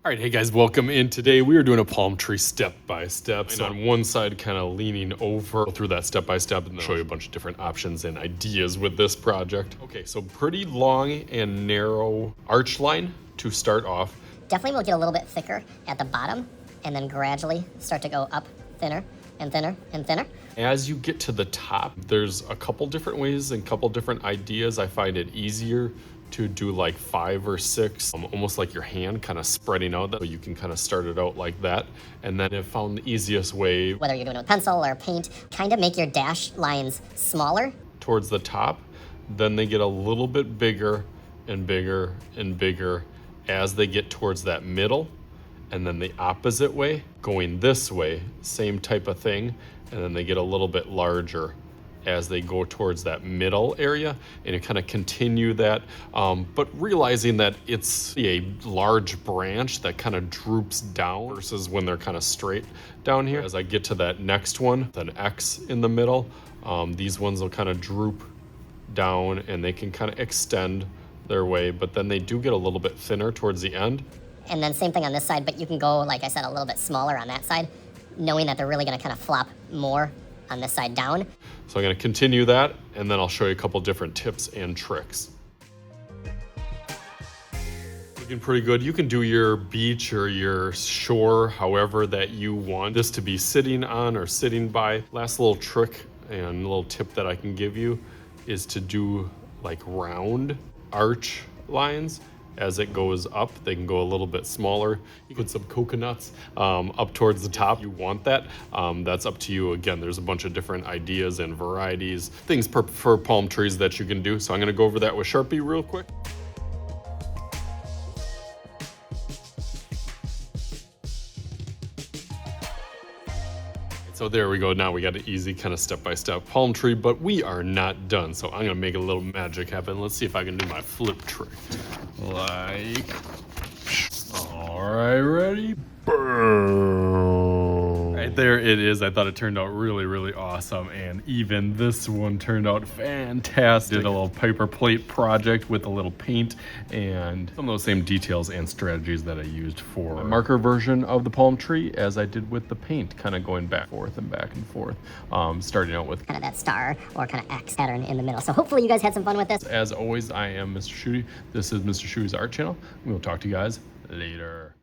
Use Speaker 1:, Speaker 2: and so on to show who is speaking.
Speaker 1: All right, hey guys, welcome in. Today we are doing a palm tree step by step. So on one side, kind of leaning over through that step by step, and then I'll show you a bunch of different options and ideas with this project. Okay, so pretty long and narrow arch line to start off.
Speaker 2: Definitely will get a little bit thicker at the bottom and then gradually start to go up thinner and thinner and thinner.
Speaker 1: As you get to the top, there's a couple different ways and a couple different ideas. I find it easier to do like 5 or 6, almost like your hand kind of spreading out, so you can kind of start it out like that. And then I found the easiest way,
Speaker 2: whether you're doing it with pencil or paint, kind of make your dash lines smaller
Speaker 1: towards the top. Then they get a little bit bigger and bigger and bigger as they get towards that middle. And then the opposite way, going this way, same type of thing. And then they get a little bit larger as they go towards that middle area, and you kind of continue that, but realizing that it's a large branch that kind of droops down versus when they're kind of straight down here. As I get to that next one, an X in the middle, these ones will kind of droop down and they can kind of extend their way, but then they do get a little bit thinner towards the end.
Speaker 2: And then same thing on this side, but you can go, like I said, a little bit smaller on that side, knowing that they're really gonna kind of flop more on this side down.
Speaker 1: So I'm gonna continue that, and then I'll show you a couple different tips and tricks. Looking pretty good. You can do your beach or your shore however that you want this to be sitting on or sitting by. Last little trick and little tip that I can give you is to do like round arch lines. As it goes up, they can go a little bit smaller. You put some coconuts up towards the top. You want that. That's up to you. Again, there's a bunch of different ideas and varieties, things for palm trees that you can do. So I'm gonna go over that with Sharpie real quick. So there we go. Now we got an easy kind of step-by-step palm tree, but we are not done. So I'm gonna make a little magic happen. Let's see if I can do my flip trick. Like, all right, ready? Boom. Right there it is. I thought it turned out really, really awesome. And even this one turned out fantastic. Did a little paper plate project with a little paint and some of those same details and strategies that I used for my marker version of the palm tree as I did with the paint, kind of going back and forth, starting out with
Speaker 2: kind of that star or kind of X pattern in the middle. So hopefully you guys had some fun with this.
Speaker 1: As always, I am Mr. Shooty. This is Mr. Shooty's art channel. We'll talk to you guys later.